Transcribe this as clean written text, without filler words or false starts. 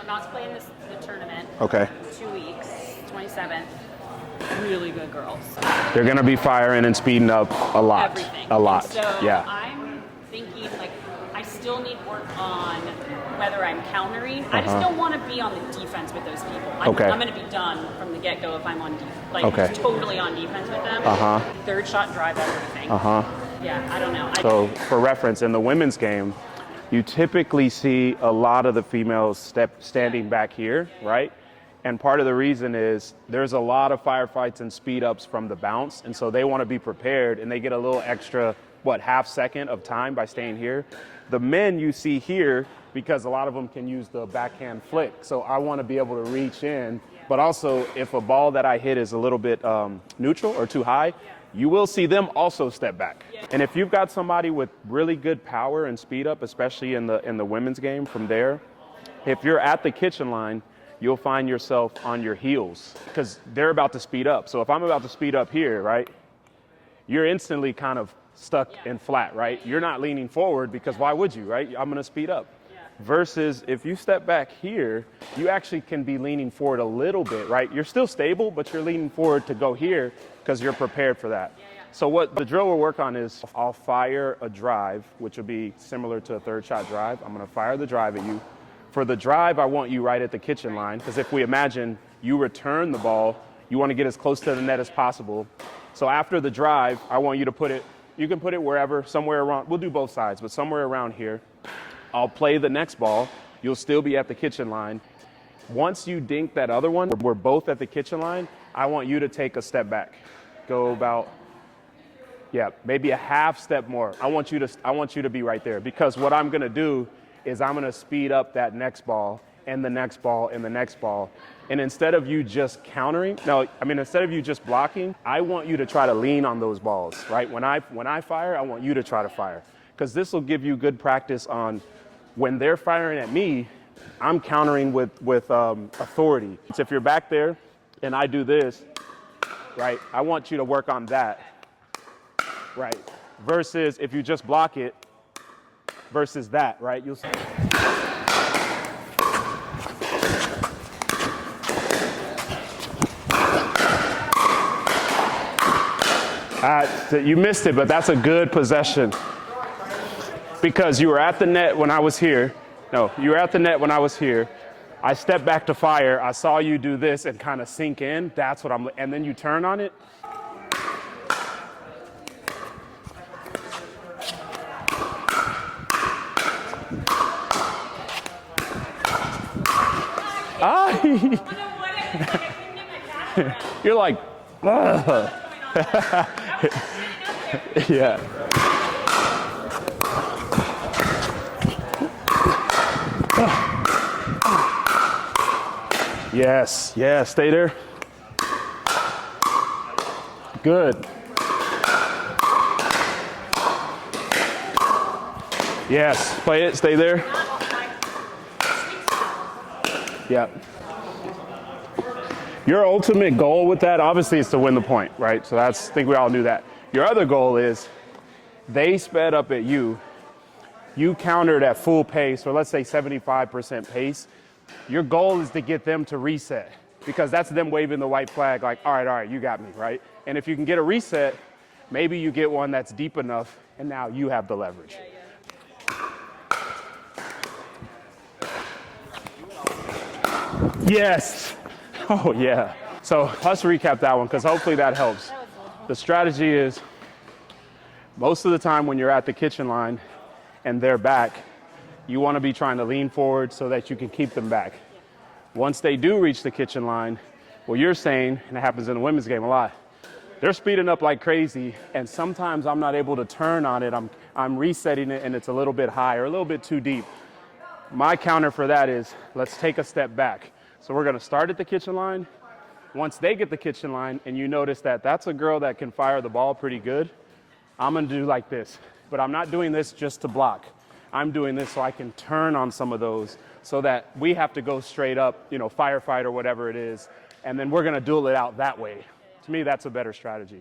about to play in the tournament. Okay. 2 weeks, 27th. Really good girls. They're going to be firing and speeding up a lot. Everything. A lot. And so yeah. I'm thinking, like, I still need work on whether I'm countering. I just don't want to be on the defense with those people. I'm going to be done from the get-go if I'm on totally on defense with them. Third shot drive, everything. Yeah, I don't know. So for reference, in the women's game, you typically see a lot of the females standing back here, right? And part of the reason is there's a lot of firefights and speed ups from the bounce. And so they want to be prepared and they get a little extra, half second of time by staying here. The men you see here, because a lot of them can use the backhand flick. So I want to be able to reach in, but also if a ball that I hit is a little bit neutral or too high, you will see them also step back. And if you've got somebody with really good power and speed up, especially in the women's game from there, if you're at the kitchen line, you'll find yourself on your heels because they're about to speed up. So if I'm about to speed up here, right, you're instantly kind of stuck and flat, right? You're not leaning forward because why would you, right? I'm going to speed up. Versus if you step back here, you actually can be leaning forward a little bit, right? You're still stable, but you're leaning forward to go here because you're prepared for that. So what the drill will work on is I'll fire a drive, which will be similar to a third shot drive. I'm going to fire the drive at you. For the drive, I want you right at the kitchen line because if we imagine you return the ball, you want to get as close to the net as possible. So after the drive, I want you to put it, you can put it wherever, somewhere around, we'll do both sides, but somewhere around here. I'll play the next ball. You'll still be at the kitchen line. Once you dink that other one, we're both at the kitchen line, I want you to take a step back. Go about, maybe a half step more. I want you to be right there because what I'm going to do is I'm going to speed up that next ball and the next ball and the next ball. And instead of you just countering, instead of you just blocking, I want you to try to lean on those balls, right? When I fire, I want you to try to fire because this will give you good practice on when they're firing at me, I'm countering with authority. So if you're back there and I do this, right, I want you to work on that, right? Versus if you just block it, versus that, right? You'll see. You missed it, but that's a good possession. Because you were at the net when I was here. No, you were at the net when I was here. I stepped back to fire. I saw you do this and kind of sink in. That's what and then you turn on it. You're like, yeah. Yes, stay there. Good. Yes, play it, stay there. Yeah. Your ultimate goal with that, obviously, is to win the point, right? So I think we all knew that. Your other goal is they sped up at you. You countered at full pace, or let's say 75% pace. Your goal is to get them to reset because that's them waving the white flag like, all right, you got me, right? And if you can get a reset, maybe you get one that's deep enough and now you have the leverage. Yes. Oh, yeah. So let's recap that one because hopefully that helps. The strategy is most of the time when you're at the kitchen line and they're back, you want to be trying to lean forward so that you can keep them back. Once they do reach the kitchen line, what you're saying, and it happens in the women's game a lot, they're speeding up like crazy, and sometimes I'm not able to turn on it. I'm resetting it, and it's a little bit high or a little bit too deep. My counter for that is let's take a step back. So we're going to start at the kitchen line. Once they get the kitchen line, and you notice that that's a girl that can fire the ball pretty good, I'm going to do like this. But I'm not doing this just to block. I'm doing this so I can turn on some of those so that we have to go straight up, firefight or whatever it is, and then we're going to duel it out that way. To me, that's a better strategy.